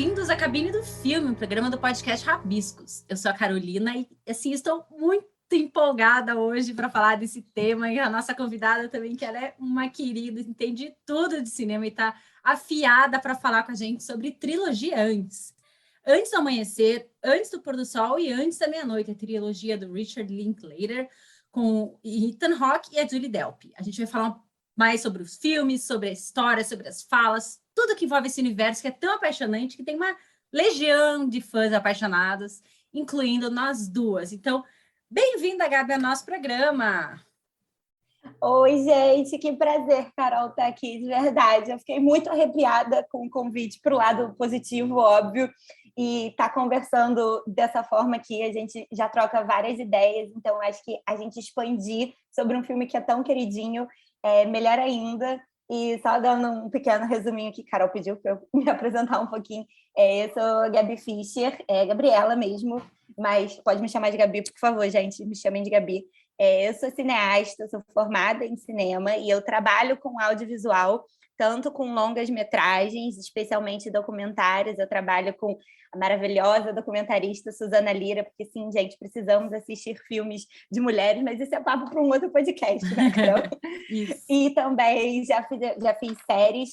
bem-vindos à Cabine do Filme, um programa do podcast Rabiscos. Eu sou a Carolina e, assim, estou muito empolgada hoje para falar desse tema. E a nossa convidada também, que ela é uma querida, entende tudo de cinema e está afiada para falar com a gente sobre trilogia antes. Antes do amanhecer, antes do pôr do sol e antes da meia-noite, a trilogia do Richard Linklater com Ethan Hawke e a Julie Delpy. A gente vai falar mais sobre os filmes, sobre a história, sobre as falas, tudo que envolve esse universo que é tão apaixonante, que tem uma legião de fãs apaixonados, incluindo nós duas. Então, bem-vinda, Gabi, ao nosso programa. Oi, gente, que prazer, Carol, estar aqui, de verdade. Eu fiquei muito arrepiada com o convite para o lado positivo, óbvio, e estar conversando dessa forma que a gente já troca várias ideias, então acho que a gente expandir sobre um filme que é tão queridinho, melhor ainda. E só dando um pequeno resuminho que Carol pediu para eu me apresentar um pouquinho. Eu sou Gabi Fischer, Gabriela mesmo, mas pode me chamar de Gabi, por favor, gente, me chamem de Gabi. Eu sou cineasta, sou formada em cinema e eu trabalho com audiovisual, tanto com longas-metragens, especialmente documentários. Eu trabalho com a maravilhosa documentarista Suzana Lira, porque, sim, gente, precisamos assistir filmes de mulheres, mas isso é papo para um outro podcast, né, Carol? E também já fiz séries,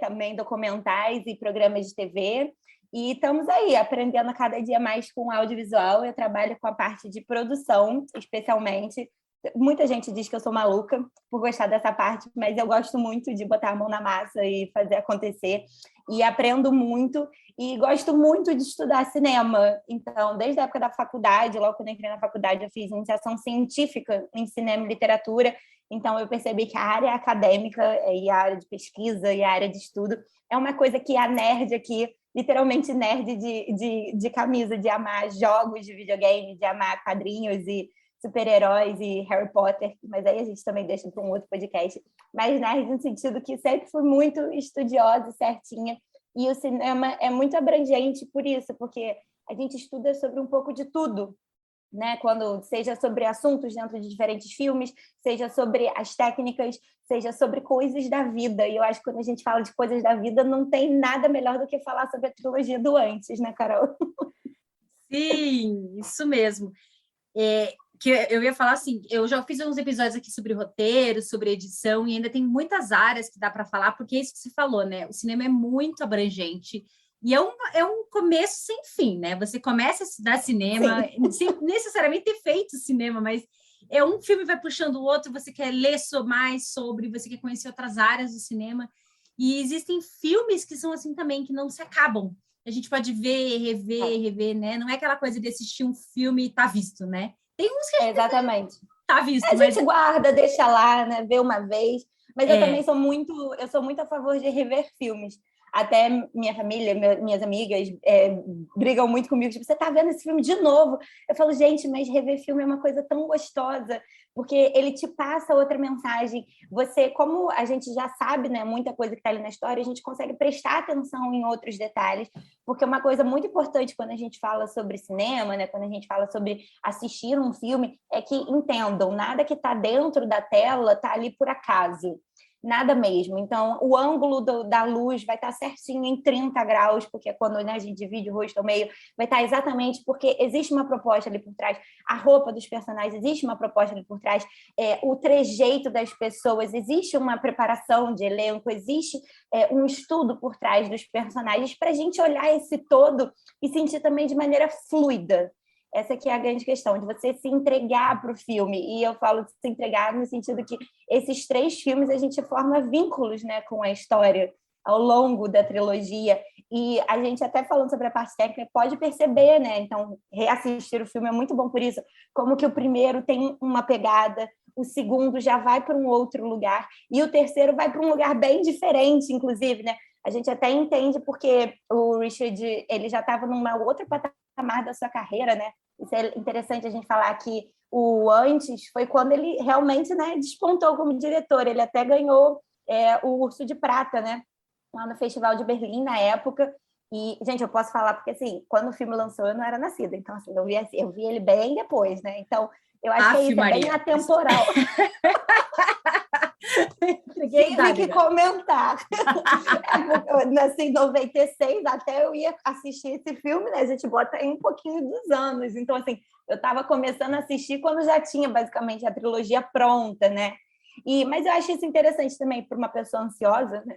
também documentais e programas de TV. E estamos aí, aprendendo cada dia mais com audiovisual. Eu trabalho com a parte de produção, especialmente. Muita gente diz que eu sou maluca por gostar dessa parte, mas eu gosto muito de botar a mão na massa e fazer acontecer. E aprendo muito e gosto muito de estudar cinema. Então, desde a época da faculdade, logo quando eu entrei na faculdade, eu fiz iniciação científica em cinema e literatura. Então, eu percebi que a área acadêmica e a área de pesquisa e a área de estudo é uma coisa que a nerd aqui, literalmente nerd de camisa, de amar jogos de videogame, de amar quadrinhos e super-heróis e Harry Potter, mas aí a gente também deixa para um outro podcast, mas nerd no sentido que sempre fui muito estudiosa e certinha, e o cinema é muito abrangente por isso, porque a gente estuda sobre um pouco de tudo, né? Quando seja sobre assuntos dentro de diferentes filmes, seja sobre as técnicas, seja sobre coisas da vida. E eu acho que quando a gente fala de coisas da vida, não tem nada melhor do que falar sobre a trilogia do antes, né, Carol? Sim, isso mesmo. Que eu ia falar assim, eu já fiz uns episódios aqui sobre roteiro, sobre edição, e ainda tem muitas áreas que dá para falar, porque é isso que você falou, né? O cinema é muito abrangente. E é um começo sem fim, né? Você começa a estudar cinema, sem necessariamente ter feito cinema, mas um filme vai puxando o outro, você quer ler mais sobre, você quer conhecer outras áreas do cinema. E existem filmes que são assim também, que não se acabam. A gente pode ver, rever, né? Não é aquela coisa de assistir um filme e tá visto, né? Tem uns que a gente exatamente. Tá visto, a gente guarda, deixa lá, né? Vê uma vez. Mas eu também sou muito a favor de rever filmes. Até minha família, minhas amigas brigam muito comigo, tipo, você tá vendo esse filme de novo? Eu falo, gente, mas rever filme é uma coisa tão gostosa, porque ele te passa outra mensagem. Você, como a gente já sabe, né, muita coisa que tá ali na história, a gente consegue prestar atenção em outros detalhes, porque uma coisa muito importante quando a gente fala sobre cinema, né, quando a gente fala sobre assistir um filme, é que entendam, nada que tá dentro da tela tá ali por acaso. Nada mesmo. Então, o ângulo da luz vai estar certinho em 30 graus, porque quando, né, a gente divide o rosto ao meio, vai estar exatamente porque existe uma proposta ali por trás. A roupa dos personagens, existe uma proposta ali por trás. O trejeito das pessoas, existe uma preparação de elenco, existe um estudo por trás dos personagens para a gente olhar esse todo e sentir também de maneira fluida. Essa que é a grande questão, de você se entregar para o filme. E eu falo de se entregar no sentido que esses 3 filmes a gente forma vínculos, né, com a história ao longo da trilogia. E a gente até falando sobre a parte técnica pode perceber, né? Então, reassistir o filme é muito bom por isso. Como que o primeiro tem uma pegada, o segundo já vai para um outro lugar e o terceiro vai para um lugar bem diferente, inclusive, né? A gente até entende porque o Richard, ele já estava numa outra patamar da sua carreira, né? Isso é interessante a gente falar que o antes foi quando ele realmente, né, despontou como diretor. Ele até ganhou o Urso de Prata, né? Lá no Festival de Berlim, na época. E, gente, eu posso falar porque, assim, quando o filme lançou, eu não era nascida. Então, assim, eu vi ele bem depois, né? Então, eu acho que é isso, é bem atemporal. Ninguém tem que comentar. Eu nasci em 96, até eu ia assistir esse filme, né? A gente bota aí um pouquinho dos anos. Então, assim, eu estava começando a assistir quando já tinha, basicamente, a trilogia pronta, né? Mas eu acho isso interessante também para uma pessoa ansiosa, né?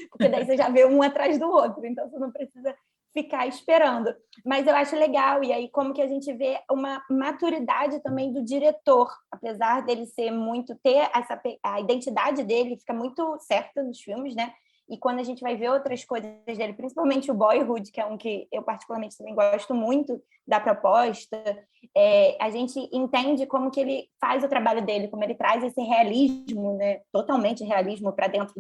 Porque daí você já vê um atrás do outro, então você não precisa ficar esperando. Mas eu acho legal, e aí como que a gente vê uma maturidade também do diretor, apesar dele ser muito, ter a identidade dele fica muito certa nos filmes, né? E quando a gente vai ver outras coisas dele, principalmente o Boyhood, que é um que eu particularmente também gosto muito da proposta, a gente entende como que ele faz o trabalho dele, como ele traz esse realismo, né? Totalmente realismo para dentro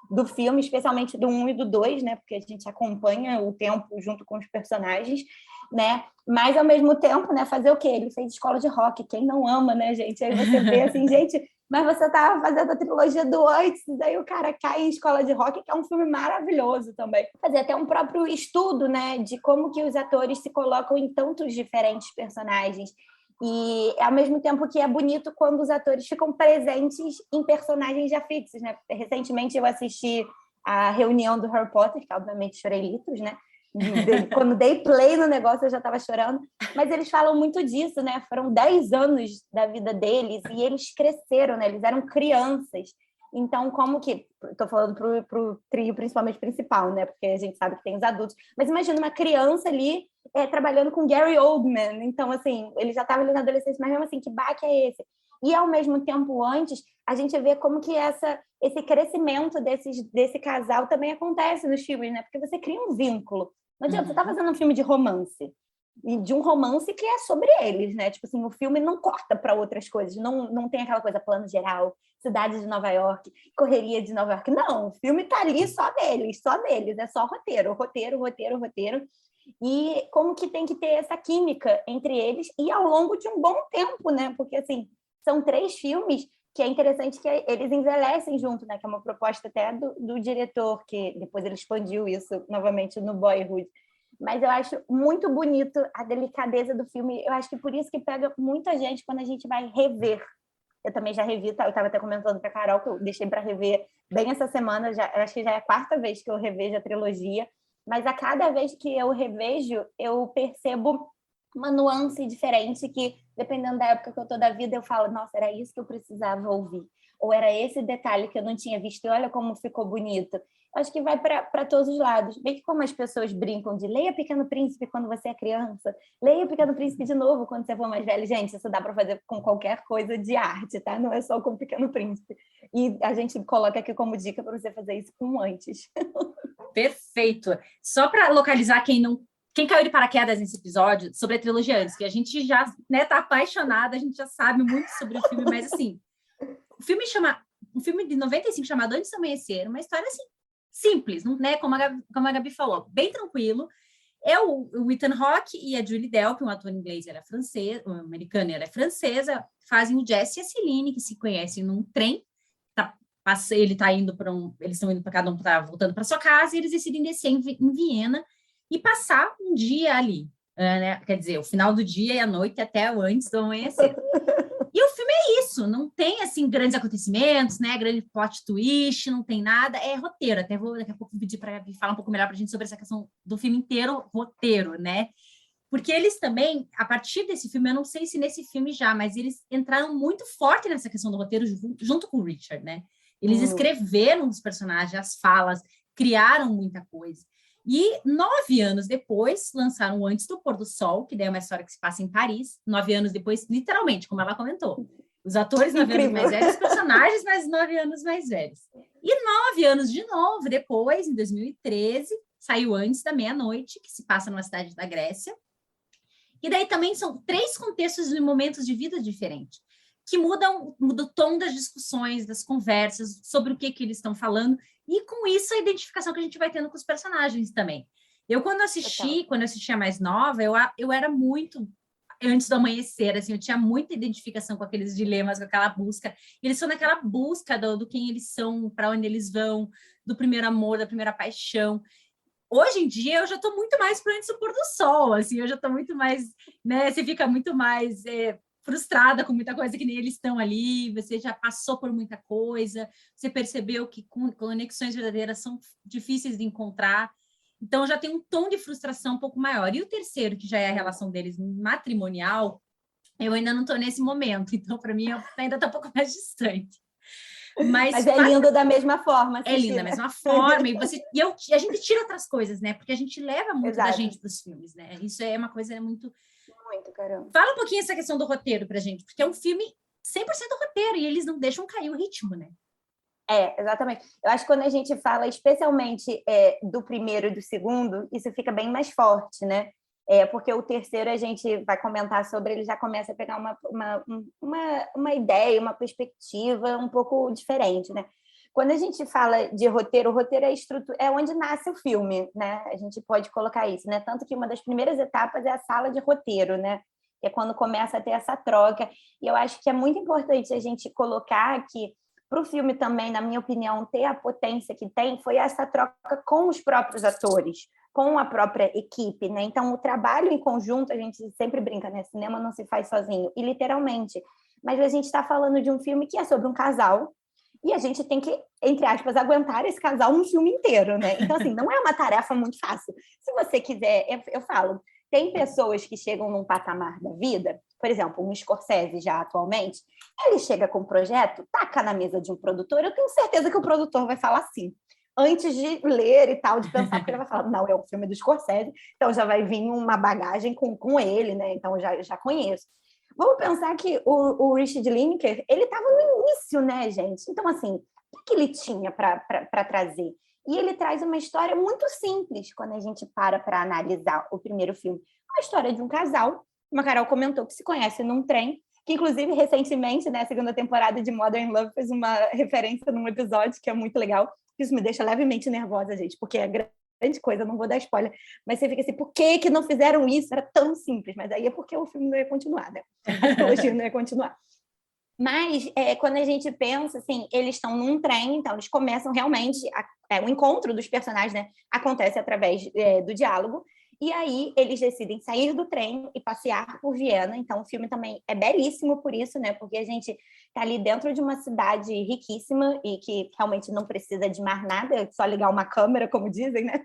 do filme, especialmente do 1 e do 2, né? Porque a gente acompanha o tempo junto com os personagens, né? Mas, ao mesmo tempo, né? Fazer o quê? Ele fez escola de rock, quem não ama, né, gente? Aí você vê assim, gente, mas você estava fazendo a trilogia do antes, daí o cara cai em escola de rock, que é um filme maravilhoso também. Fazer até um próprio estudo, né? De como que os atores se colocam em tantos diferentes personagens. E, ao mesmo tempo que é bonito quando os atores ficam presentes em personagens já fixos, né? Recentemente eu assisti a reunião do Harry Potter, que obviamente chorei litros, né? Quando dei play no negócio eu já estava chorando, mas eles falam muito disso, né? Foram 10 anos da vida deles e eles cresceram, né? Eles eram crianças. Então, como que... Estou falando para o trio, principalmente principal, né? Porque a gente sabe que tem os adultos. Mas imagina uma criança ali trabalhando com Gary Oldman. Então, assim, ele já estava ali na adolescência, mas mesmo assim, que baque é esse? E, ao mesmo tempo, antes, a gente vê como que esse crescimento desse casal também acontece nos filmes, né? Porque você cria um vínculo. Não adianta, você está fazendo um filme de romance, e de um romance que é sobre eles, né? Tipo assim, o filme não corta para outras coisas, não tem aquela coisa plano geral, cidade de Nova York, correria de Nova York. Não, o filme está ali só deles, é só roteiro, roteiro, roteiro, roteiro. E como que tem que ter essa química entre eles e ao longo de um bom tempo, né? Porque, assim, são 3 filmes que é interessante que eles envelhecem junto, né? Que é uma proposta até do diretor, que depois ele expandiu isso novamente no Boyhood. Mas eu acho muito bonito a delicadeza do filme. Eu acho que por isso que pega muita gente quando a gente vai rever. Eu também já revi, tá? Eu estava até comentando para a Carol que eu deixei para rever bem essa semana. Eu acho que já é a 4ª vez que eu revejo a trilogia. Mas a cada vez que eu revejo, eu percebo uma nuance diferente que, dependendo da época que eu estou da vida, eu falo, nossa, era isso que eu precisava ouvir. Ou era esse detalhe que eu não tinha visto e olha como ficou bonito. Acho que vai para todos os lados. Bem que como as pessoas brincam de leia Pequeno Príncipe quando você é criança, leia Pequeno Príncipe de novo quando você for mais velho. Gente, isso dá para fazer com qualquer coisa de arte, tá? Não é só com Pequeno Príncipe. E a gente coloca aqui como dica para você fazer isso com antes. Perfeito. Só para localizar quem caiu de paraquedas nesse episódio sobre a trilogia antes, que a gente já, né, tá apaixonada, a gente já sabe muito sobre o filme, mas assim, um filme de 95 chamado Antes do Amanhecer, uma história assim simples, né, como a Gabi falou, bem tranquilo. É o Ethan Hawke e a Julie Delpy, um ator inglês, ela é francês, um americano, ela é francesa, fazem o Jesse e a Celine, que se conhecem num trem. Ele tá indo eles estão indo para cada um, tá voltando para sua casa, e eles decidem descer em Viena e passar um dia ali, né? Quer dizer, o final do dia e a noite até o antes do amanhecer. E o filme é isso, não tem assim grandes acontecimentos, né? Grande plot twist, não tem nada, é roteiro. Até vou daqui a pouco pedir para falar um pouco melhor para a gente sobre essa questão do filme inteiro, roteiro, né? Porque eles também, a partir desse filme, eu não sei se nesse filme já, mas eles entraram muito forte nessa questão do roteiro junto com o Richard, né? Eles escreveram os personagens, as falas, criaram muita coisa. E 9 anos depois, lançaram Antes do Pôr do Sol, que daí é uma história que se passa em Paris. 9 anos depois, literalmente, como ela comentou. Os atores 9 anos mais velhos, os personagens mais 9 anos mais velhos. E 9 anos de novo depois, em 2013, saiu Antes da Meia-Noite, que se passa numa cidade da Grécia. E daí também são 3 contextos e momentos de vida diferentes, que mudam o tom das discussões, das conversas, sobre o que eles estão falando, e com isso a identificação que a gente vai tendo com os personagens também. Eu, quando assistia mais nova, eu era muito Antes do Amanhecer, assim, eu tinha muita identificação com aqueles dilemas, com aquela busca. E eles são naquela busca do quem eles são, para onde eles vão, do primeiro amor, da primeira paixão. Hoje em dia, eu já estou muito mais para Antes do Pôr do Sol, assim, eu já estou muito mais, né, você fica muito mais frustrada com muita coisa, que nem eles estão ali, você já passou por muita coisa, você percebeu que conexões verdadeiras são difíceis de encontrar, então já tem um tom de frustração um pouco maior. E o terceiro, que já é a relação deles matrimonial, eu ainda não estou nesse momento, então para mim ainda está um pouco mais distante. Mas é lindo da mesma forma. É lindo da mesma forma, e a gente tira outras coisas, né? Porque a gente leva muito da gente para os filmes, né? Isso é uma coisa muito... Muito, caramba. Fala um pouquinho essa questão do roteiro pra gente, porque é um filme 100% roteiro, e eles não deixam cair o ritmo, né? Exatamente. Eu acho que quando a gente fala especialmente do primeiro e do segundo, isso fica bem mais forte, né? Porque o terceiro a gente vai comentar sobre, ele já começa a pegar uma ideia, uma perspectiva um pouco diferente, né? Quando a gente fala de roteiro, o roteiro é onde nasce o filme, né? A gente pode colocar isso, né? Tanto que uma das primeiras etapas é a sala de roteiro, né? Que é quando começa a ter essa troca. E eu acho que é muito importante a gente colocar que, para o filme também, na minha opinião, ter a potência que tem, foi essa troca com os próprios atores, com a própria equipe, né? Então, o trabalho em conjunto, a gente sempre brinca, né? Cinema não se faz sozinho, e literalmente. Mas a gente está falando de um filme que é sobre um casal, e a gente tem que, entre aspas, aguentar esse casal um filme inteiro, né? Então, assim, não é uma tarefa muito fácil. Se você quiser, eu falo, tem pessoas que chegam num patamar da vida, por exemplo, um Scorsese já atualmente, ele chega com um projeto, taca na mesa de um produtor, eu tenho certeza que o produtor vai falar sim. Antes de ler e tal, de pensar, porque ele vai falar, não, é um filme do Scorsese, então já vai vir uma bagagem com ele, né? Então já conheço. Vamos pensar que o Richard Linklater, ele estava no início, né, gente? Então, assim, o que ele tinha para trazer? E ele traz uma história muito simples quando a gente para analisar o primeiro filme. A história de um casal, uma Carol comentou que se conhece num trem, que inclusive recentemente, né, a segunda temporada de Modern Love fez uma referência num episódio que é muito legal. Isso me deixa levemente nervosa, gente, porque é grande coisa, não vou dar spoiler, mas você fica assim, por que não fizeram isso? Era tão simples, mas aí é porque o filme não ia continuar, né? A trilogia não ia continuar. Mas quando a gente pensa, assim, eles estão num trem, então eles começam realmente, o encontro dos personagens, né, acontece através do diálogo, e aí eles decidem sair do trem e passear por Viena. Então o filme também é belíssimo por isso, né, porque a gente está ali dentro de uma cidade riquíssima e que realmente não precisa de mais nada, é só ligar uma câmera, como dizem, né?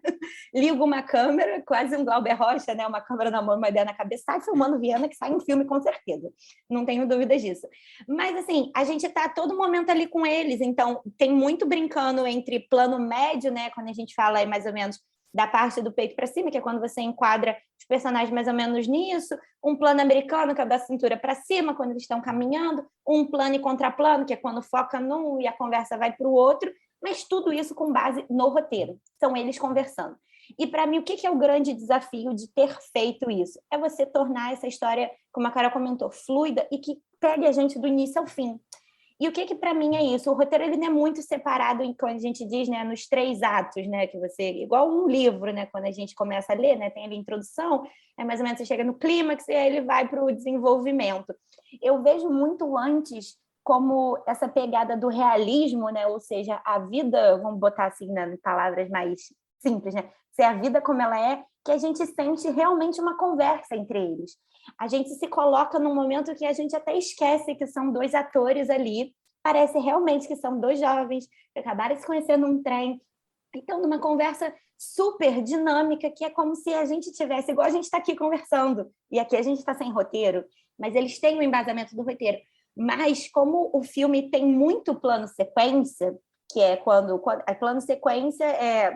Liga uma câmera, quase um Glauber Rocha, né? Uma câmera na mão, uma ideia na cabeça, sai filmando Viena, que sai um filme com certeza. Não tenho dúvidas disso. Mas, assim, a gente está a todo momento ali com eles, então tem muito brincando entre plano médio, né? Quando a gente fala aí mais ou menos da parte do peito para cima, que é quando você enquadra os personagens mais ou menos nisso, um plano americano, que é da cintura para cima, quando eles estão caminhando, um plano e contraplano, que é quando foca num e a conversa vai para o outro, mas tudo isso com base no roteiro. São eles conversando. E, para mim, o que é o grande desafio de ter feito isso? É você tornar essa história, como a Carol comentou, fluida e que pegue a gente do início ao fim. E o que para mim é isso? O roteiro ele não é muito separado, quando a gente diz, né, nos 3 atos, né, que você, igual um livro, né, quando a gente começa a ler, né, tem ali a introdução, mais ou menos você chega no clímax e aí ele vai para o desenvolvimento. Eu vejo muito antes como essa pegada do realismo, né, ou seja, a vida, vamos botar assim, né, em palavras mais simples, né, ser a vida como ela é, que a gente sente realmente uma conversa entre eles. A gente se coloca num momento que a gente até esquece que são 2 atores ali, parece realmente que são 2 jovens que acabaram de se conhecer num trem, então numa conversa super dinâmica, que é como se a gente tivesse, igual a gente está aqui conversando, e aqui a gente está sem roteiro, mas eles têm o embasamento do roteiro. Mas como o filme tem muito plano sequência, que é quando a plano sequência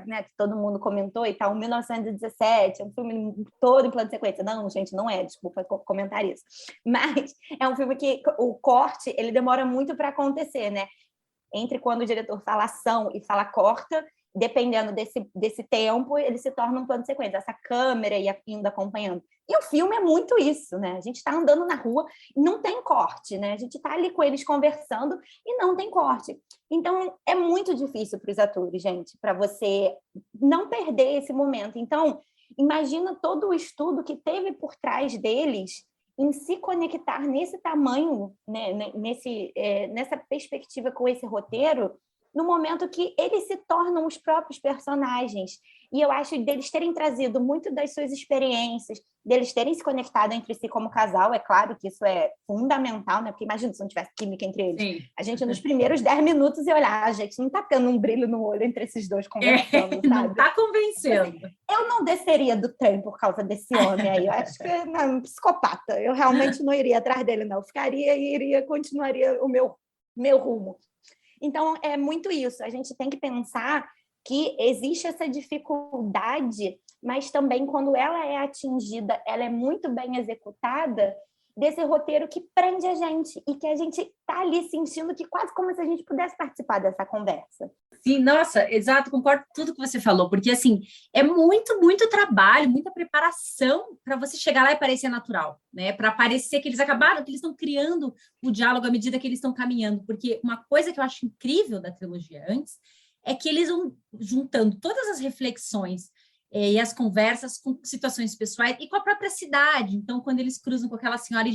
né, que todo mundo comentou e tal, 1917, é um filme todo em plano sequência. Não, gente, não é, desculpa comentar isso. Mas é um filme que o corte, ele demora muito para acontecer, né? Entre quando o diretor fala ação e fala corta, dependendo desse tempo, ele se torna um plano de sequência, essa câmera indo acompanhando. E o filme é muito isso, né? A gente está andando na rua e não tem corte, né? A gente está ali com eles conversando e não tem corte. Então, é muito difícil para os atores, gente, para você não perder esse momento. Então, imagina todo o estudo que teve por trás deles em se conectar nesse tamanho, né? Nessa perspectiva com esse roteiro, no momento que eles se tornam os próprios personagens. E eu acho deles terem trazido muito das suas experiências, deles terem se conectado entre si como casal, é claro que isso é fundamental, né? Porque imagina se não tivesse química entre eles. Sim. A gente, nos primeiros 10 minutos, ia olhar, gente, não está tendo um brilho no olho entre esses dois conversando, sabe? Não está convencendo. Eu não desceria do trem por causa desse homem aí. Eu acho que é um psicopata. Eu realmente não iria atrás dele, não. Eu ficaria e continuaria o meu rumo. Então, é muito isso. A gente tem que pensar que existe essa dificuldade, mas também quando ela é atingida, ela é muito bem executada, desse roteiro que prende a gente e que a gente está ali sentindo que quase como se a gente pudesse participar dessa conversa. Sim, nossa, exato, concordo com tudo que você falou, porque assim, é muito, muito trabalho, muita preparação para você chegar lá e parecer natural, né? Para parecer que eles acabaram, que eles estão criando o diálogo à medida que eles estão caminhando, porque uma coisa que eu acho incrível da trilogia antes é que eles vão juntando todas as reflexões e as conversas com situações pessoais e com a própria cidade. Então, quando eles cruzam com aquela senhora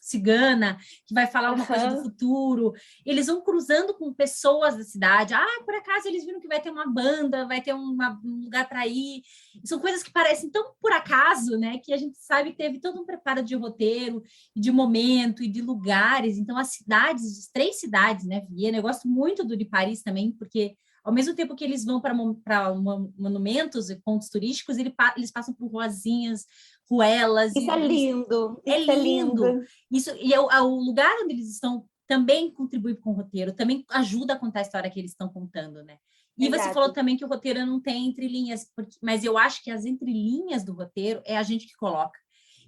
cigana, que vai falar uma coisa do futuro, eles vão cruzando com pessoas da cidade. Ah, por acaso eles viram que vai ter uma banda, vai ter um lugar para ir. São coisas que parecem tão por acaso, né? Que a gente sabe que teve todo um preparo de roteiro, de momento e de lugares. Então, as cidades, as 3 cidades, né, Viena, eu gosto muito do de Paris também, porque ao mesmo tempo que eles vão para monumentos e pontos turísticos, eles passam por ruazinhas, ruelas. Isso é lindo. É lindo. Isso, e o lugar onde eles estão também contribui com o roteiro, também ajuda a contar a história que eles estão contando, né? E Exato. Você falou também que o roteiro não tem entrelinhas, mas eu acho que as entrelinhas do roteiro é a gente que coloca.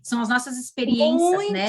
São as nossas experiências, muito. Né?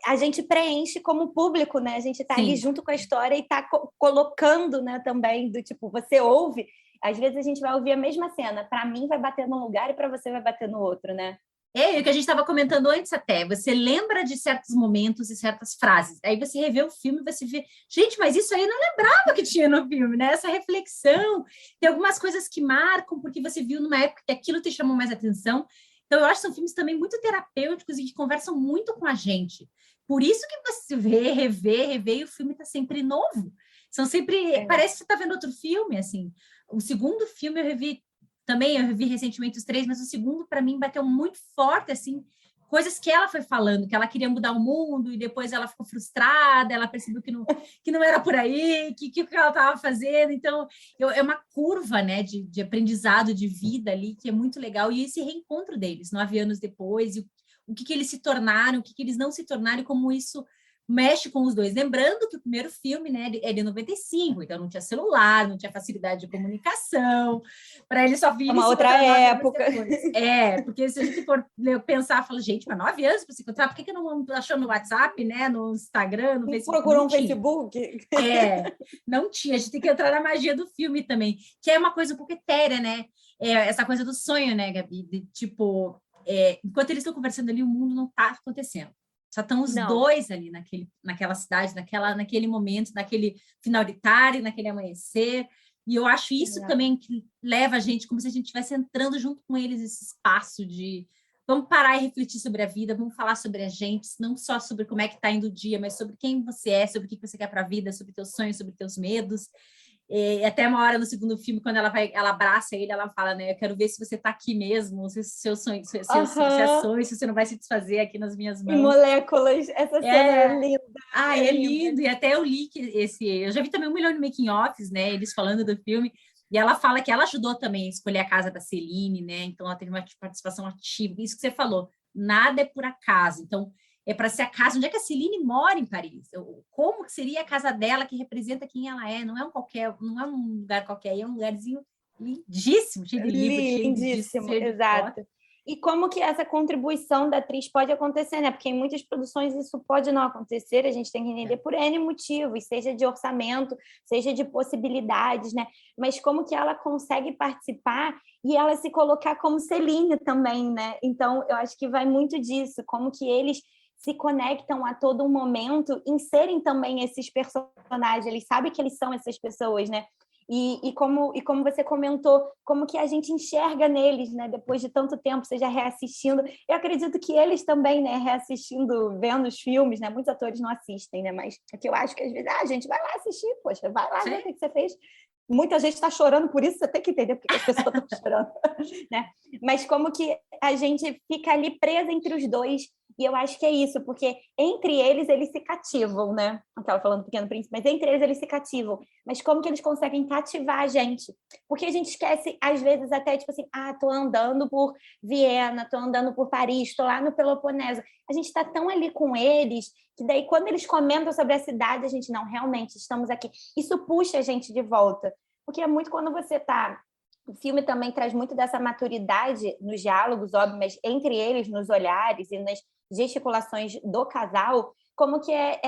A gente preenche como público, né? A gente está ali junto com a história e está colocando, né, também, do tipo, você ouve, às vezes a gente vai ouvir a mesma cena, para mim vai bater num lugar e para você vai bater no outro, né? É o que a gente estava comentando antes até, você lembra de certos momentos e certas frases, aí você revê o filme e você vê, gente, mas isso aí eu não lembrava que tinha no filme, né? Essa reflexão, tem algumas coisas que marcam, porque você viu numa época que aquilo te chamou mais atenção. Então, eu acho que são filmes também muito terapêuticos e que conversam muito com a gente. Por isso que você vê, revê, e o filme está sempre novo. São sempre... Parece que você está vendo outro filme, assim. O segundo filme eu revi recentemente os 3, mas o segundo, para mim, bateu muito forte, assim, coisas que ela foi falando, que ela queria mudar o mundo e depois ela ficou frustrada, ela percebeu que não era por aí, que ela estava fazendo. Então, é uma curva, né, de aprendizado, de vida ali, que é muito legal. E esse reencontro deles, 9 anos depois, e o que eles se tornaram, o que eles não se tornaram, e como isso mexe com os dois. Lembrando que o primeiro filme, né, é de 95, então não tinha celular, não tinha facilidade de comunicação, para eles só virem uma outra época. Porque se a gente for pensar, fala, gente, mas 9 anos para se encontrar, por que não achou no WhatsApp, né, no Instagram, no Facebook? Procurou um Facebook? Não tinha, a gente tem que entrar na magia do filme também, que é uma coisa um pouco etérea, né, essa coisa do sonho, né, Gabi, de, tipo, enquanto eles estão conversando ali, o mundo não está acontecendo. Só estão os dois ali naquela cidade, naquele momento, naquele final de tarde, naquele amanhecer. E eu acho isso também que leva a gente, como se a gente estivesse entrando junto com eles esse espaço de vamos parar e refletir sobre a vida, vamos falar sobre a gente, não só sobre como é que está indo o dia, mas sobre quem você é, sobre o que você quer para a vida, sobre teus sonhos, sobre teus medos. E até uma hora no segundo filme, quando ela abraça ele, ela fala, né, eu quero ver se você está aqui mesmo, se seus sonhos, se você não vai se desfazer aqui nas minhas mãos. Em moléculas, essa cena é linda. É lindo, e até eu li que eu já vi também 1 milhão de making-offs, né, eles falando do filme, e ela fala que ela ajudou também a escolher a casa da Celine, né, então ela teve uma participação ativa, isso que você falou, nada é por acaso, então é para ser a casa, onde é que a Celine mora em Paris? Como que seria a casa dela que representa quem ela é? Não é um lugar qualquer, é um lugarzinho lindíssimo, cheio de livros, lindíssimo, exato. E como que essa contribuição da atriz pode acontecer, né? Porque em muitas produções isso pode não acontecer, a gente tem que entender por N motivos, seja de orçamento, seja de possibilidades, né? Mas como que ela consegue participar e ela se colocar como Celine também, né? Então, eu acho que vai muito disso, como que eles se conectam a todo momento em serem também esses personagens, eles sabem que eles são essas pessoas, né? E como você comentou, como que a gente enxerga neles, né? Depois de tanto tempo, seja reassistindo. Eu acredito que eles também, né? Reassistindo, vendo os filmes, né? Muitos atores não assistem, né? Mas é que eu acho que às vezes, a gente vai lá assistir, poxa, vai lá ver o que você fez. Muita gente está chorando por isso, você tem que entender porque as pessoas estão chorando, né? Mas como que a gente fica ali presa entre os dois, e eu acho que é isso, porque entre eles se cativam, né? Aquela falando do Pequeno Príncipe, mas entre eles se cativam. Mas como que eles conseguem cativar a gente? Porque a gente esquece, às vezes, até, tipo assim, tô andando por Viena, tô andando por Paris, tô lá no Peloponeso. A gente está tão ali com eles, que daí, quando eles comentam sobre a cidade, a gente, não, realmente, estamos aqui. Isso puxa a gente de volta. Porque é muito quando você está... O filme também traz muito dessa maturidade nos diálogos, óbvio, mas entre eles, nos olhares e nas gesticulações do casal, como que é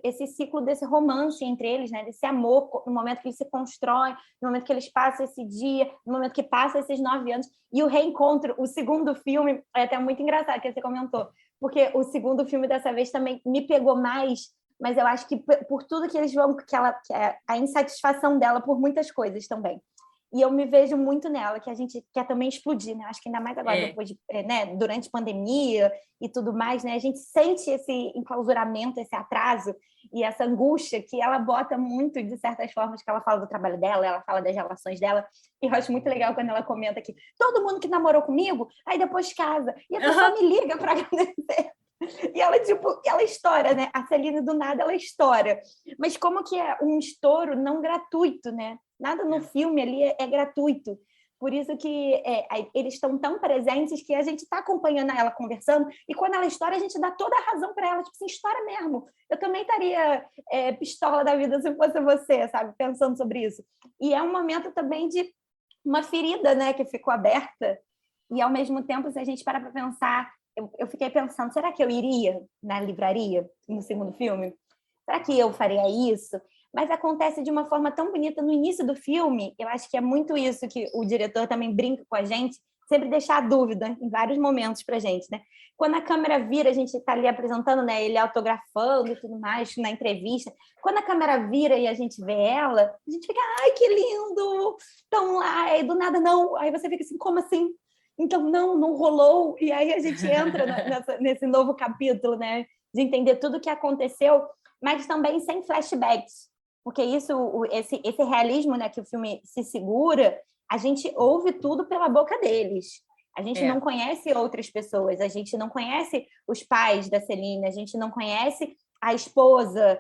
esse ciclo desse romance entre eles, né? Desse amor, no momento que ele se constrói, no momento que eles passam esse dia, no momento que passam esses 9 anos, e o reencontro, o segundo filme, é até muito engraçado que você comentou, porque o segundo filme dessa vez também me pegou mais, mas eu acho que por tudo que eles vão, que é a insatisfação dela por muitas coisas também. E eu me vejo muito nela, que a gente quer também explodir, né? Acho que ainda mais agora, depois de, né, durante a pandemia e tudo mais, né? A gente sente esse enclausuramento, esse atraso e essa angústia que ela bota muito, de certas formas, que ela fala do trabalho dela, ela fala das relações dela. E eu acho muito legal quando ela comenta que todo mundo que namorou comigo, aí depois casa. E a pessoa me liga para agradecer. E ela, tipo, ela estoura, né? A Celine, do nada, ela estoura. Mas como que é um estouro não gratuito, né? Nada no filme ali é gratuito. Por isso que eles estão tão presentes que a gente está acompanhando ela conversando, e quando ela estoura, a gente dá toda a razão para ela. Tipo assim, estoura mesmo. Eu também estaria pistola da vida se fosse você, sabe? Pensando sobre isso. E é um momento também de uma ferida, né? Que ficou aberta. E, ao mesmo tempo, se a gente parar para pensar... Eu fiquei pensando, será que eu iria na livraria no segundo filme? Será que eu faria isso? Mas acontece de uma forma tão bonita no início do filme. Eu acho que é muito isso que o diretor também brinca com a gente, sempre deixar a dúvida em vários momentos para a gente, né? Quando a câmera vira, a gente está ali apresentando, né, ele autografando e tudo mais na entrevista. Quando a câmera vira e a gente vê ela, a gente fica, ai, que lindo! Então, ai, do nada não. Aí você fica assim, como assim? Então, não rolou. E aí a gente entra nesse novo capítulo, né? De entender tudo o que aconteceu, mas também sem flashbacks. Porque esse realismo, né, que o filme se segura, a gente ouve tudo pela boca deles. A gente não conhece outras pessoas, a gente não conhece os pais da Celine, a gente não conhece a esposa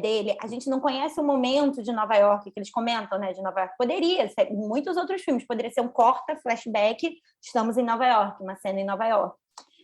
dele, a gente não conhece o momento de Nova York, que eles comentam, né, de Nova York. Poderia ser, muitos outros filmes, poderia ser um corta, flashback, estamos em Nova York, uma cena em Nova York.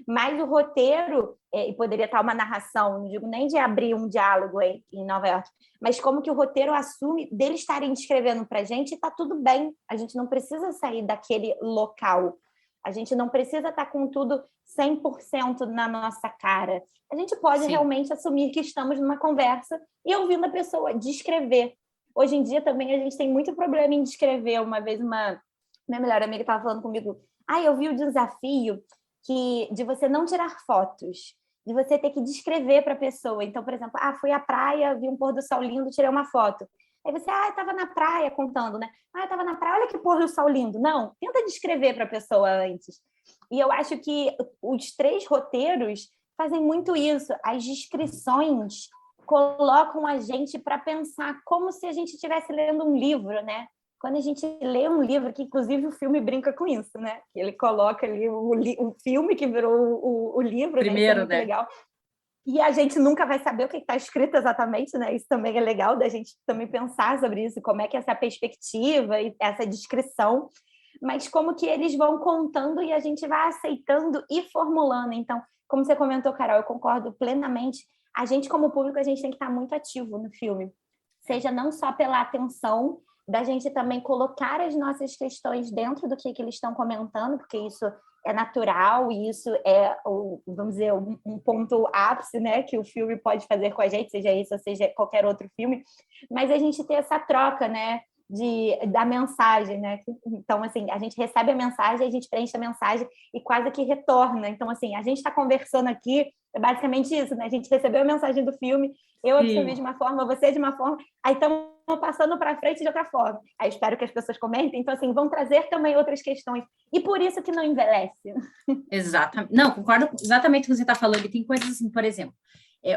Mas o roteiro, e poderia estar uma narração, não digo nem de abrir um diálogo em Nova York, mas como que o roteiro assume deles estarem descrevendo para a gente, está tudo bem, a gente não precisa sair daquele local, a gente não precisa estar com tudo 100% na nossa cara. A gente pode realmente assumir que estamos numa conversa e ouvindo a pessoa descrever. Hoje em dia também a gente tem muito problema em descrever. Uma vez minha melhor amiga estava falando comigo, eu vi o desafio de você não tirar fotos, de você ter que descrever para a pessoa. Então, por exemplo, fui à praia, vi um pôr do sol lindo, tirei uma foto. Aí você, estava na praia, contando, né? Estava na praia, olha que pôr do sol lindo. Não, tenta descrever para a pessoa antes. E eu acho que os 3 roteiros fazem muito isso. As descrições colocam a gente para pensar como se a gente estivesse lendo um livro, né? Quando a gente lê um livro, que inclusive o filme brinca com isso, né? Que ele coloca ali o filme que virou o livro, primeiro, né? Isso é muito legal. E a gente nunca vai saber o que está escrito exatamente, né? Isso também é legal da gente também pensar sobre isso, como é que é essa perspectiva e essa descrição, mas como que eles vão contando e a gente vai aceitando e formulando. Então, como você comentou, Carol, eu concordo plenamente. A gente, como público, a gente tem que estar muito ativo no filme, seja não só pela atenção, da gente também colocar as nossas questões dentro do que eles estão comentando, porque isso é natural e isso é, vamos dizer, um ponto ápice, né, que o filme pode fazer com a gente, seja isso ou seja qualquer outro filme, mas a gente ter essa troca, né, da mensagem, né? Então, assim, a gente recebe a mensagem, a gente preenche a mensagem e quase que retorna. Então, assim, a gente está conversando aqui, É basicamente isso, né? A gente recebeu a mensagem do filme, eu absorvi de uma forma, você de uma forma, aí estamos passando para frente de outra forma. Aí espero que as pessoas comentem. Então, assim, vão trazer também outras questões. E por isso que não envelhece. Exatamente. Não, concordo exatamente com o que você está falando. E tem coisas assim, por exemplo,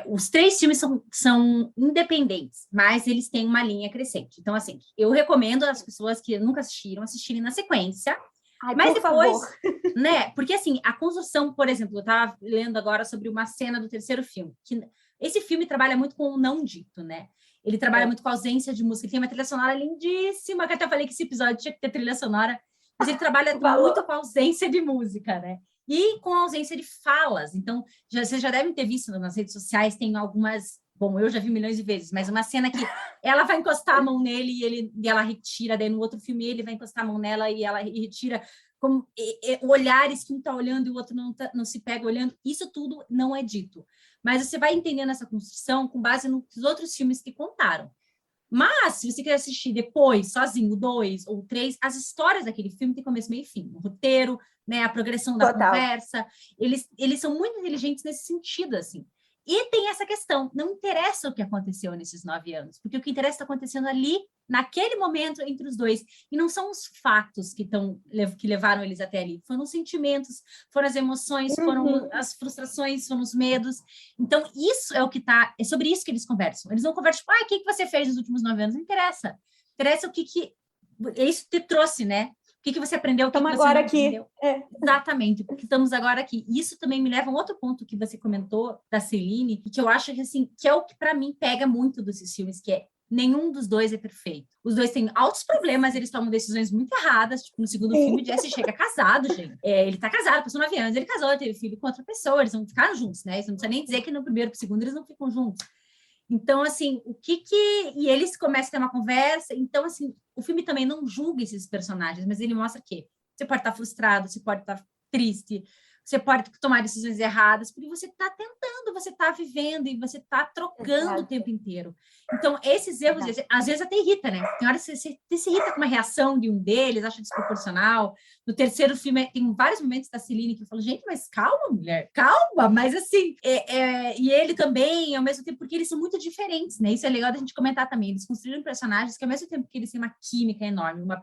os 3 filmes são independentes, mas eles têm uma linha crescente. Então, assim, eu recomendo às pessoas que nunca assistiram, assistirem na sequência. Ai, mas por depois, favor. né? Porque, assim, a construção, por exemplo, eu estava lendo agora sobre uma cena do terceiro filme, que esse filme trabalha muito com o não dito, né? Ele trabalha muito com a ausência de música. Ele tem uma trilha sonora lindíssima, que até falei que esse episódio tinha que ter trilha sonora, mas ele trabalha muito com a ausência de música, né? E com a ausência de falas. Então, vocês já devem ter visto nas redes sociais, tem algumas... Bom, eu já vi milhões de vezes, mas uma cena que ela vai encostar a mão nele e ela retira, daí no outro filme ele vai encostar a mão nela e ela retira, como olhares que um está olhando e o outro não se pega olhando. Isso tudo não é dito. Mas você vai entendendo essa construção com base nos outros filmes que contaram. Mas, se você quer assistir depois, sozinho, 2 ou 3, as histórias daquele filme têm começo, meio e fim. O roteiro, né, a progressão da conversa, eles são muito inteligentes nesse sentido, assim. E tem essa questão, não interessa o que aconteceu nesses 9 anos, porque o que interessa está acontecendo ali, naquele momento, entre os dois. E não são os fatos que levaram eles até ali, foram os sentimentos, foram as emoções, foram as frustrações, foram os medos. Então, isso é o que está... É sobre isso que eles conversam. Eles não conversam, tipo, o que você fez nos últimos 9 anos? Não interessa. Interessa o que isso te trouxe, né? O que você aprendeu, o que você não aprendeu. Exatamente, porque estamos agora aqui. Isso também me leva a um outro ponto que você comentou da Celine, e que eu acho que, assim, que é o que, para mim, pega muito desses filmes, que é nenhum dos dois é perfeito. Os dois têm altos problemas, eles tomam decisões muito erradas. Tipo, no segundo filme, Jesse chega casado, gente. Ele tá casado, passou 9 anos, ele casou, teve filho com outra pessoa, eles não ficaram juntos, né? Isso não precisa nem dizer que no primeiro e no segundo eles não ficam juntos. Então, assim, e eles começam a ter uma conversa. Então, assim, o filme também não julga esses personagens, mas ele mostra que você pode estar frustrado, você pode estar triste, você pode tomar decisões erradas, porque você está tentando, você está vivendo e você está trocando o tempo inteiro. Então, esses erros, às vezes até irrita, né? Tem horas que você se irrita com uma reação de um deles, acha desproporcional. No terceiro filme, tem vários momentos da Celine que eu falo, gente, mas calma, mulher, calma, mas assim, e ele também, ao mesmo tempo, porque eles são muito diferentes, né? Isso é legal da gente comentar também. Eles construíram personagens que, ao mesmo tempo que eles têm uma química enorme, uma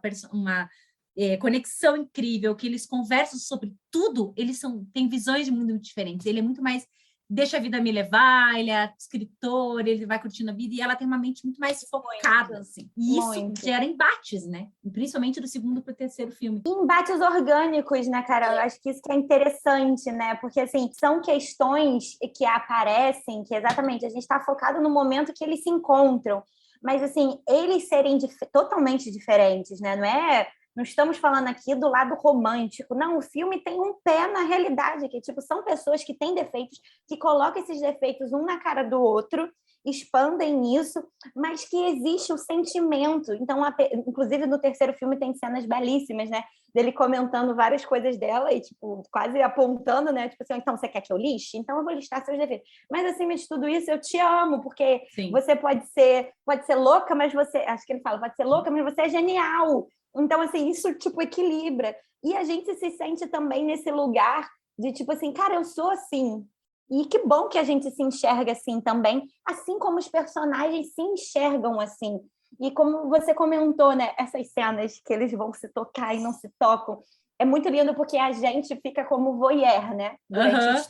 conexão incrível, que eles conversam sobre tudo, eles têm visões de mundo muito diferentes. Ele é muito mais, deixa a vida me levar, ele é escritor, ele vai curtindo a vida, e ela tem uma mente muito mais focada, assim. E isso gera embates, né? Principalmente do segundo para o terceiro filme. Embates orgânicos, né, Carol? Eu acho que isso que é interessante, né? Porque, assim, são questões que aparecem, que exatamente a gente está focado no momento que eles se encontram. Mas, assim, eles serem totalmente diferentes, né? Não estamos falando aqui do lado romântico. Não, o filme tem um pé na realidade, que tipo, são pessoas que têm defeitos, que colocam esses defeitos um na cara do outro, expandem isso, mas que existe o sentimento. Então, inclusive no terceiro filme tem cenas belíssimas, né? Dele comentando várias coisas dela e, tipo, quase apontando, né? Tipo assim, então, você quer que eu lixe? Então eu vou listar seus defeitos. Mas, acima de tudo isso, eu te amo, porque você pode ser louca, mas você... Acho que ele fala, pode ser louca, mas você é genial. Então, assim, isso, tipo, equilibra. E a gente se sente também nesse lugar de, tipo assim, cara, eu sou assim. E que bom que a gente se enxerga assim também, assim como os personagens se enxergam assim. E como você comentou, né, essas cenas que eles vão se tocar e não se tocam, é muito lindo porque a gente fica como voyeur, né?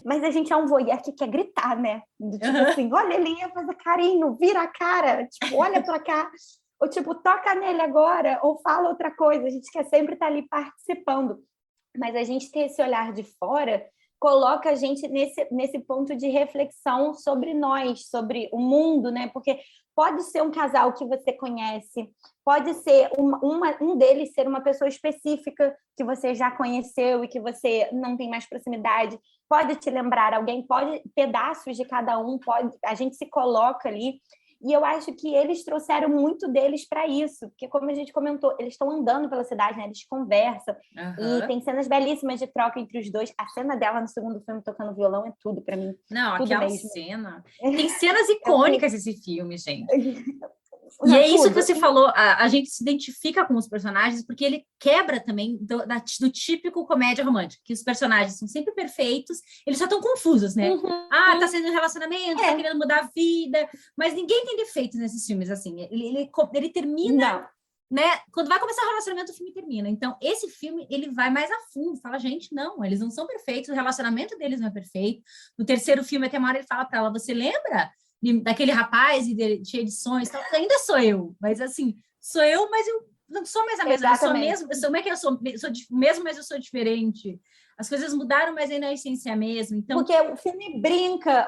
Mas a gente é um voyeur que quer gritar, né? Tipo assim, olha ali, faz carinho, vira a cara, tipo, olha pra cá. Ou, tipo, toca nele agora, ou fala outra coisa. A gente quer sempre estar ali participando. Mas a gente ter esse olhar de fora coloca a gente nesse ponto de reflexão sobre nós, sobre o mundo, né? Porque pode ser um casal que você conhece, pode ser um deles ser uma pessoa específica que você já conheceu e que você não tem mais proximidade, pode te lembrar alguém, pode pedaços de cada um, a gente se coloca ali. E eu acho que eles trouxeram muito deles para isso, porque, como a gente comentou, eles estão andando pela cidade, né? Eles conversam, e tem cenas belíssimas de troca entre os dois. A cena dela no segundo filme tocando violão é tudo para mim. Não, tudo aquela mesmo. cena... Tem cenas icônicas desse filme, gente. E é isso que você falou, a gente se identifica com os personagens porque ele quebra também do típico comédia romântica, que os personagens são sempre perfeitos, eles só estão confusos, né? Tá sendo um relacionamento, tá querendo mudar a vida, mas ninguém tem defeitos nesses filmes, assim. Ele termina, né? Quando vai começar o relacionamento, o filme termina. Então, esse filme, ele vai mais a fundo, fala, gente, não, eles não são perfeitos, o relacionamento deles não é perfeito. No terceiro filme, até uma hora ele fala para ela, você lembra daquele rapaz cheio de sonhos, tal, ainda sou eu, mas assim, sou eu, mas eu não sou mais a mesma, eu sou mesmo, como é que eu sou mesmo, mas eu sou diferente. As coisas mudaram, mas ainda a essência é a mesma. Então, porque o filme brinca,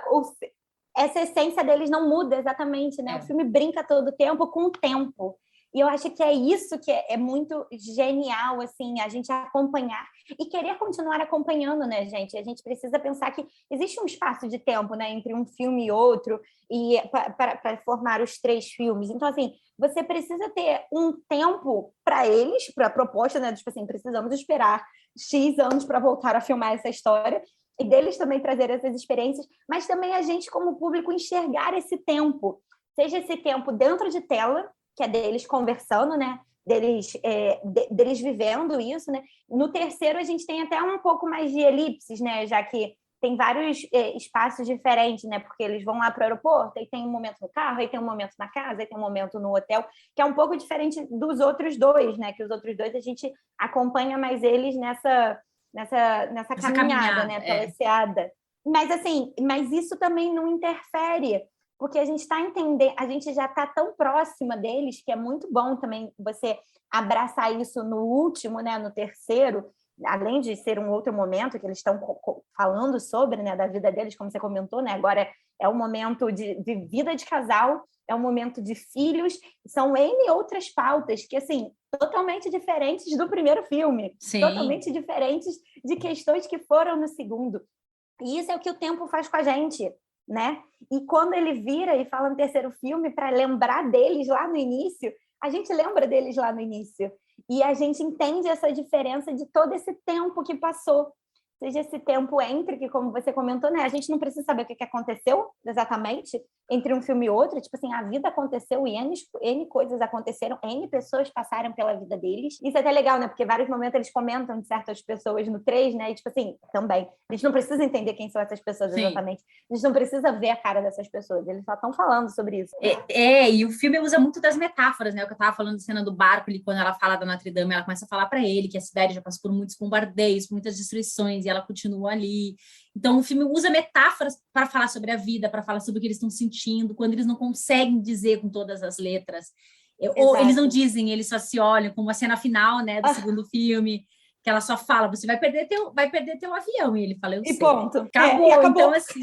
essa essência deles não muda exatamente, né? O filme brinca todo o tempo com o tempo. E eu acho que é isso que é muito genial, assim, a gente acompanhar e querer continuar acompanhando, né, gente? A gente precisa pensar que existe um espaço de tempo, né, entre um filme e outro, e para formar os 3 filmes. Então, assim, você precisa ter um tempo para eles, para a proposta, né? Tipo assim, precisamos esperar X anos para voltar a filmar essa história, e deles também trazer essas experiências, mas também a gente, como público, enxergar esse tempo, seja esse tempo dentro de tela, que é deles conversando, né? Deles vivendo isso, né? No terceiro, a gente tem até um pouco mais de elipses, né? Já que tem vários espaços diferentes, né? Porque eles vão lá para o aeroporto, aí tem um momento no carro, aí tem um momento na casa, aí tem um momento no hotel, que é um pouco diferente dos outros 2, né? Que os outros 2 a gente acompanha mais eles nessa caminhada, né? Pela estrada. Mas, assim, isso também não interfere, porque a gente está entendendo, a gente já está tão próxima deles que é muito bom também você abraçar isso no último, né, no terceiro, além de ser um outro momento que eles estão falando sobre, né, da vida deles, como você comentou, né, agora é um momento de vida de casal, é um momento de filhos, são N outras pautas que, assim, totalmente diferentes do primeiro filme, Sim. Totalmente diferentes de questões que foram no segundo. E isso é o que o tempo faz com a gente, né? E quando ele vira e fala no terceiro filme para lembrar deles lá no início, a gente lembra deles lá no início. E a gente entende essa diferença de todo esse tempo que passou. Seja esse tempo entre, que como você comentou, né? A gente não precisa saber o que aconteceu exatamente entre um filme e outro. Tipo assim, a vida aconteceu e N coisas aconteceram, N pessoas passaram pela vida deles. Isso é até legal, né? Porque vários momentos eles comentam de certas pessoas no 3, né? E tipo assim, também. A gente não precisa entender quem são essas pessoas exatamente. A gente não precisa ver a cara dessas pessoas. Eles só estão falando sobre isso. E o filme usa muito das metáforas, né? O que eu estava falando da cena do barco, ali, quando ela fala da Notre Dame, ela começa a falar para ele que a cidade já passou por muitos bombardeios, muitas destruições, e ela continua ali. Então, o filme usa metáforas para falar sobre a vida, para falar sobre o que eles estão sentindo, quando eles não conseguem dizer com todas as letras. Ou eles não dizem, eles só se olham, como a cena final, né, do segundo filme, que ela só fala, você vai perder teu avião. E ele fala, eu sei. Ponto. Acabou. Então, assim,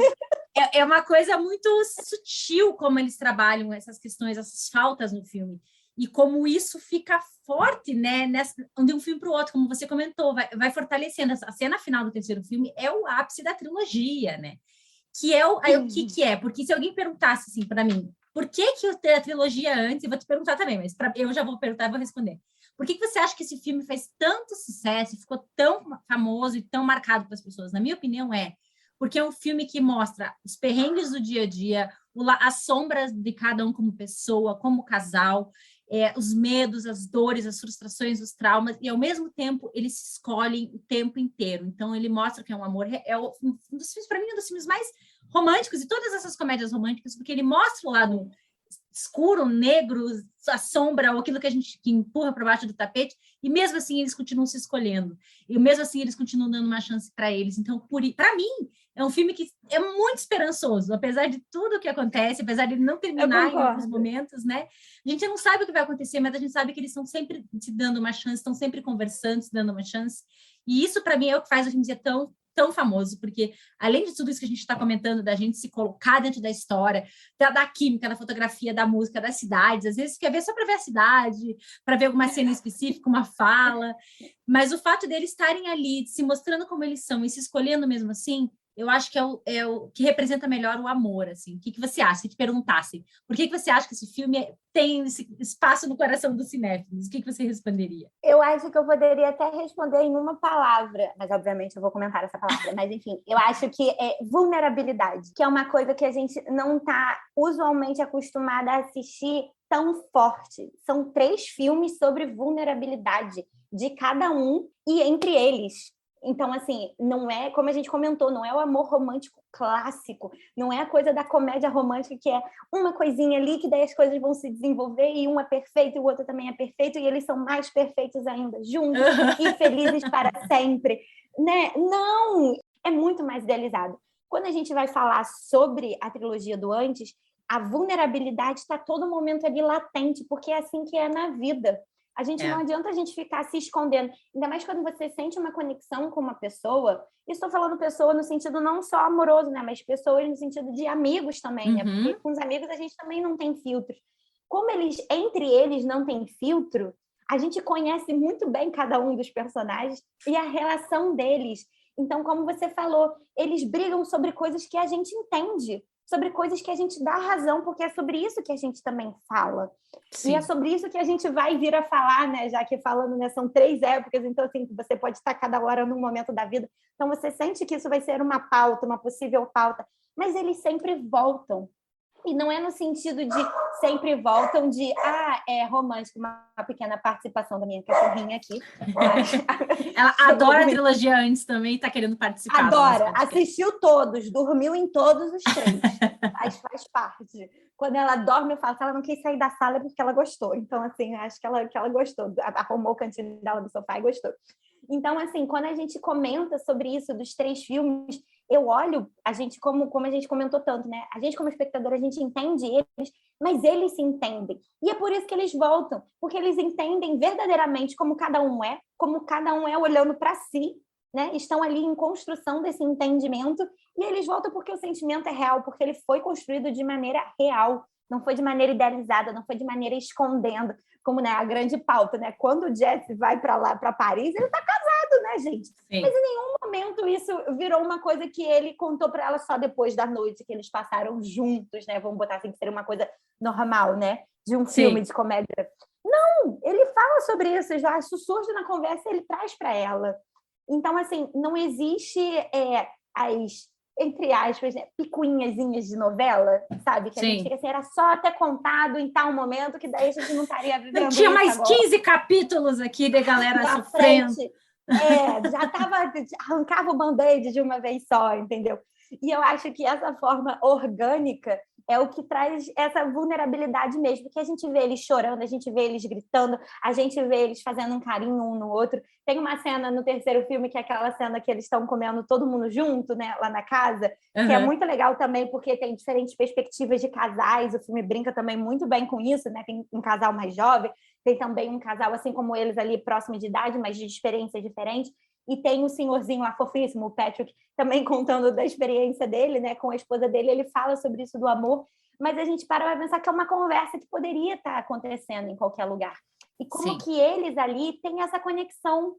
é uma coisa muito sutil como eles trabalham essas questões, essas faltas no filme. E como isso fica forte, né, de um filme para o outro, como você comentou, vai fortalecendo. A cena final do terceiro filme é o ápice da trilogia, né? Que é o que é? Porque se alguém perguntasse assim para mim, por que a trilogia antes, eu vou te perguntar também, mas eu já vou perguntar e vou responder. Por que você acha que esse filme fez tanto sucesso, ficou tão famoso e tão marcado para as pessoas? Na minha opinião, porque é um filme que mostra os perrengues do dia a dia, as sombras de cada um como pessoa, como casal, os medos, as dores, as frustrações, os traumas, e ao mesmo tempo eles se escolhem o tempo inteiro. Então ele mostra que é um amor, um dos filmes, para mim, um dos filmes mais românticos de todas essas comédias românticas, porque ele mostra o lado escuro, negro, a sombra, ou aquilo que a gente que empurra para baixo do tapete, e mesmo assim eles continuam se escolhendo, e mesmo assim eles continuam dando uma chance para eles. Então, para mim, é um filme que é muito esperançoso, apesar de tudo que acontece, apesar de ele não terminar em alguns momentos, né? A gente não sabe o que vai acontecer, mas a gente sabe que eles estão sempre se dando uma chance, estão sempre conversando, se dando uma chance, e isso, para mim, é o que faz o filme ser tão famoso, porque além de tudo isso que a gente está comentando, da gente se colocar dentro da história, da química, da fotografia, da música, das cidades, às vezes quer ver só para ver a cidade, para ver alguma cena específica, uma fala, mas o fato deles estarem ali, se mostrando como eles são e se escolhendo mesmo assim, eu acho que é o que representa melhor o amor, assim. O que você acha? Se te perguntasse, por que você acha que esse filme tem esse espaço no coração dos cinéfilos? O que você responderia? Eu acho que eu poderia até responder em uma palavra, mas obviamente eu vou comentar essa palavra. Mas enfim, eu acho que é vulnerabilidade, que é uma coisa que a gente não está usualmente acostumada a assistir tão forte. São 3 filmes sobre vulnerabilidade de cada um e entre eles. Então, assim, não é, como a gente comentou, não é o amor romântico clássico, não é a coisa da comédia romântica que é uma coisinha ali que daí as coisas vão se desenvolver e um é perfeito e o outro também é perfeito e eles são mais perfeitos ainda juntos e felizes para sempre, né? Não, é muito mais idealizado. Quando a gente vai falar sobre a trilogia do Antes, a vulnerabilidade está todo momento ali latente, porque é assim que é na vida. A gente não adianta a gente ficar se escondendo. Ainda mais quando você sente uma conexão com uma pessoa. E estou falando pessoa no sentido não só amoroso, né? Mas pessoas no sentido de amigos também, né? Porque com os amigos a gente também não tem filtros. Como eles, entre eles, não tem filtro, a gente conhece muito bem cada um dos personagens e a relação deles. Então, como você falou, eles brigam sobre coisas que a gente entende, sobre coisas que a gente dá razão, porque é sobre isso que a gente também fala. Sim. E é sobre isso que a gente vai vir a falar, né? Já que falando, né, são 3 épocas, então assim, você pode estar cada hora num momento da vida. Então você sente que isso vai ser uma pauta, uma possível pauta, mas eles sempre voltam. E não é no sentido de sempre voltam de é romântico, uma pequena participação da minha cachorrinha aqui. Mas... Ela adora a trilogia Antes também, está querendo participar. Adora, assistiu todos, dormiu em todos os 3. faz parte. Quando ela dorme, eu falo que ela não quis sair da sala porque ela gostou. Então, assim, acho que ela gostou. Arrumou o cantinho dela do sofá e gostou. Então, assim, quando a gente comenta sobre isso dos 3 filmes, eu olho, a gente, como a gente comentou tanto, né? A gente, como espectador, a gente entende eles, mas eles se entendem. E é por isso que eles voltam, porque eles entendem verdadeiramente como cada um é olhando para si, né? Estão ali em construção desse entendimento, e eles voltam porque o sentimento é real, porque ele foi construído de maneira real, não foi de maneira idealizada, não foi de maneira escondendo, como, né, a grande pauta, né? Quando o Jesse vai para lá, para Paris, ele está casado, né, gente? Sim. Mas em nenhum momento isso virou uma coisa que ele contou para ela só depois da noite que eles passaram juntos, né? Vamos botar assim, que seria uma coisa normal, né? De um filme de comédia. Não, ele fala sobre isso, já isso surge na conversa, ele traz para ela. Então, assim, não existe as, entre aspas, né, picuinhazinhas de novela, sabe? Que a gente fica assim, era só ter contado em tal momento que daí a gente não estaria vivendo. Não tinha mais agora. 15 capítulos aqui de galera na sofrendo. Frente, já estava, arrancava o band-aid de uma vez só, entendeu? E eu acho que essa forma orgânica é o que traz essa vulnerabilidade mesmo, porque a gente vê eles chorando, a gente vê eles gritando, a gente vê eles fazendo um carinho um no outro. Tem uma cena no 3º filme, que é aquela cena que eles estão comendo todo mundo junto, né, lá na casa, que é muito legal também, porque tem diferentes perspectivas de casais, o filme brinca também muito bem com isso, né? Tem um casal mais jovem, tem também um casal, assim como eles ali, próximo de idade, mas de experiências diferentes. E tem o senhorzinho lá fofíssimo, o Patrick, também contando da experiência dele, né, com a esposa dele. Ele fala sobre isso do amor, mas a gente para pensar que é uma conversa que poderia estar acontecendo em qualquer lugar. E como que eles ali têm essa conexão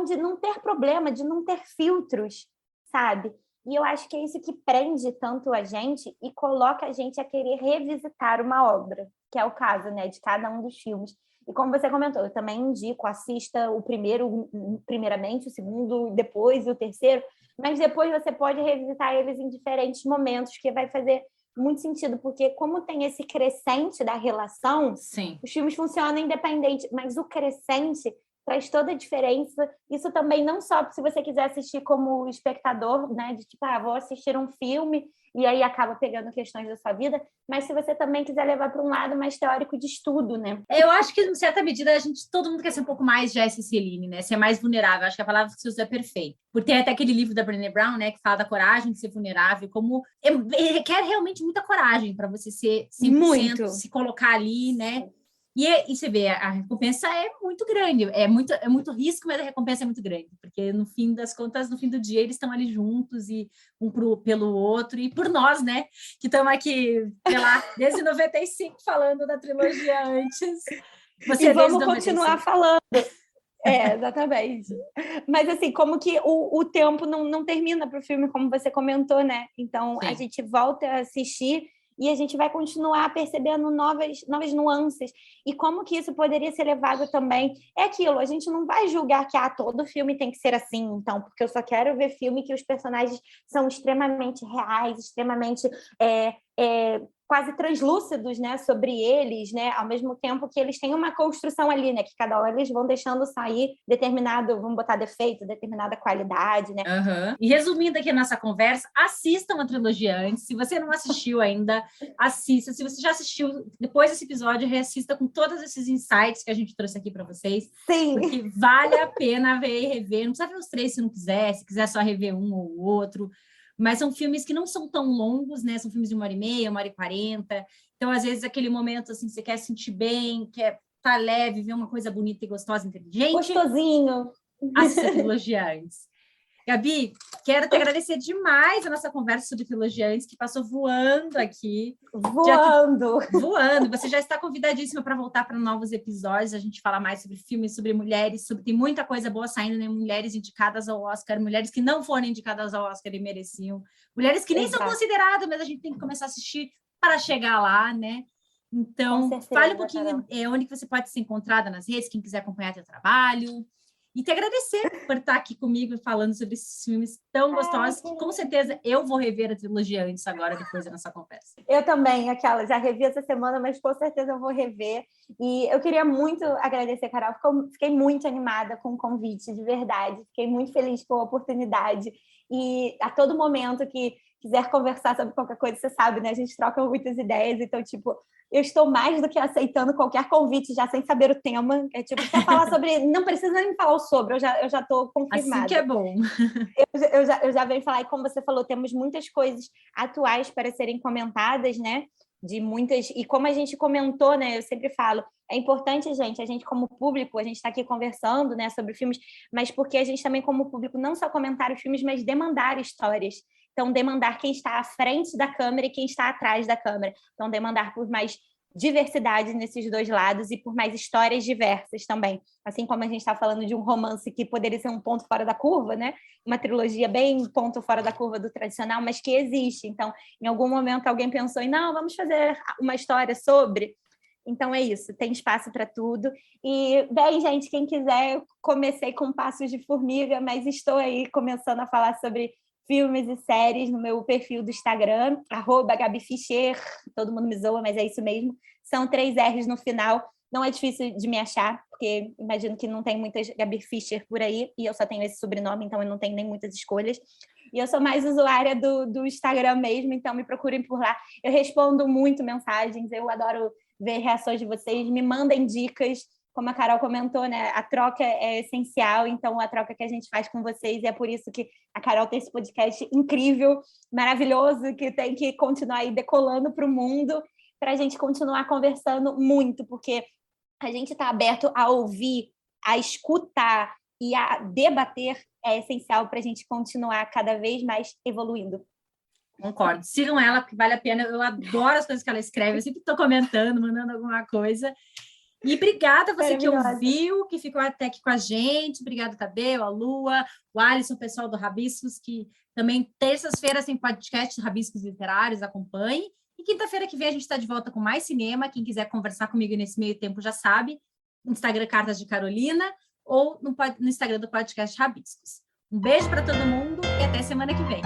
de não ter problema, de não ter filtros, sabe? E eu acho que é isso que prende tanto a gente e coloca a gente a querer revisitar uma obra, que é o caso, né, de cada um dos filmes. E como você comentou, eu também indico, assista o primeiro primeiramente, o segundo depois, o terceiro, mas depois você pode revisitar eles em diferentes momentos, que vai fazer muito sentido, porque como tem esse crescente da relação, os filmes funcionam independente, mas o crescente traz toda a diferença. Isso também não só se você quiser assistir como espectador, né, de tipo, vou assistir um filme e aí acaba pegando questões da sua vida, mas se você também quiser levar para um lado mais teórico de estudo, né? Eu acho que, em certa medida, todo mundo quer ser um pouco mais Jessie Celine, né? Ser mais vulnerável. Acho que a palavra que você usa é perfeita. Porque tem até aquele livro da Brené Brown, né, que fala da coragem de ser vulnerável, como requer realmente muita coragem para você ser 100%, se colocar ali, né? E você vê, a recompensa é muito grande, é muito risco, mas a recompensa é muito grande, porque no fim das contas, no fim do dia, eles estão ali juntos, e pelo outro, e por nós, né, que estamos aqui, sei lá, desde 95 falando da trilogia Antes. Você e vamos continuar falando. Exatamente. Mas assim, como que o tempo não termina para o filme, como você comentou, né? Então, a Sim. gente volta a assistir e a gente vai continuar percebendo novas nuances. E como que isso poderia ser levado também? É aquilo, a gente não vai julgar que todo filme tem que ser assim, então, porque eu só quero ver filme que os personagens são extremamente reais, extremamente quase translúcidos, né, sobre eles, né, ao mesmo tempo que eles têm uma construção ali, né, que cada hora eles vão deixando sair determinado, vamos botar defeito, determinada qualidade, né. Uhum. E resumindo aqui a nossa conversa, assistam a trilogia antes. Se você não assistiu ainda, assista. Se você já assistiu, depois desse episódio, reassista com todos esses insights que a gente trouxe aqui para vocês. Sim. Porque vale a pena ver e rever. Não precisa ver os três se não quiser, se quiser só rever um ou outro. Mas são filmes que não são tão longos, né? São filmes de 1h30, 1h40. Então, às vezes, aquele momento, assim, você quer sentir bem, quer estar leve, ver uma coisa bonita e gostosa, inteligente. Gostosinho. Assista a trilogia antes. Gabi, quero te agradecer demais a nossa conversa sobre trilogia antes, que passou voando aqui. Voando! Voando. Você já está convidadíssima para voltar para novos episódios, a gente fala mais sobre filmes, sobre mulheres, tem muita coisa boa saindo, né? Mulheres indicadas ao Oscar, mulheres que não foram indicadas ao Oscar e mereciam, mulheres que nem são consideradas, mas a gente tem que começar a assistir para chegar lá, né? Então, fale um pouquinho onde que você pode ser encontrada nas redes, quem quiser acompanhar teu trabalho. E te agradecer por estar aqui comigo falando sobre esses filmes tão gostosos, que com certeza eu vou rever a trilogia antes agora, depois da nossa conversa. Eu também, já revi essa semana, mas com certeza eu vou rever. E eu queria muito agradecer, Carol, fiquei muito animada com o convite, de verdade. Fiquei muito feliz com a oportunidade. E a todo momento que quiser conversar sobre qualquer coisa, você sabe, né? A gente troca muitas ideias, então, tipo, eu estou mais do que aceitando qualquer convite, já sem saber o tema. É tipo, quer falar sobre... Não precisa nem falar sobre, eu já estou confirmada. Assim que é bom. Eu já venho falar, e como você falou, temos muitas coisas atuais para serem comentadas, né? De muitas... E como a gente comentou, né? Eu sempre falo, é importante, gente, a gente como público, a gente está aqui conversando, né, sobre filmes, mas porque a gente também como público não só comentar os filmes, mas demandar histórias. Então, demandar quem está à frente da câmera e quem está atrás da câmera. Então, demandar por mais diversidade nesses dois lados e por mais histórias diversas também. Assim como a gente está falando de um romance que poderia ser um ponto fora da curva, né? Uma trilogia bem ponto fora da curva do tradicional, mas que existe. Então, em algum momento, alguém pensou em, não, vamos fazer uma história sobre... Então, é isso, tem espaço para tudo. E, bem, gente, quem quiser, eu comecei com passos de formiga, mas estou aí começando a falar sobre filmes e séries no meu perfil do Instagram, @GabiFischer, todo mundo me zoa, mas é isso mesmo. São 3 R's no final, não é difícil de me achar, porque imagino que não tem muitas Gabi Fischer por aí, e eu só tenho esse sobrenome, então eu não tenho nem muitas escolhas. E eu sou mais usuária do Instagram mesmo, então me procurem por lá. Eu respondo muito mensagens, eu adoro ver reações de vocês, me mandem dicas, como a Carol comentou, né? A troca é essencial, então a troca que a gente faz com vocês, e é por isso que a Carol tem esse podcast incrível, maravilhoso, que tem que continuar aí decolando para o mundo, para a gente continuar conversando muito, porque a gente está aberto a ouvir, a escutar e a debater, é essencial para a gente continuar cada vez mais evoluindo. Concordo. Sigam ela, porque vale a pena. Eu adoro as coisas que ela escreve, eu sempre estou comentando, mandando alguma coisa. E obrigada a você que ouviu, que ficou até aqui com a gente. Obrigada, Tadeu, a Lua, o Alisson, o pessoal do Rabiscos, que também terças-feiras tem podcast Rabiscos Literários, acompanhe. E quinta-feira que vem a gente está de volta com mais cinema. Quem quiser conversar comigo nesse meio tempo já sabe. Instagram Cartas de Carolina ou no Instagram do podcast Rabiscos. Um beijo para todo mundo e até semana que vem.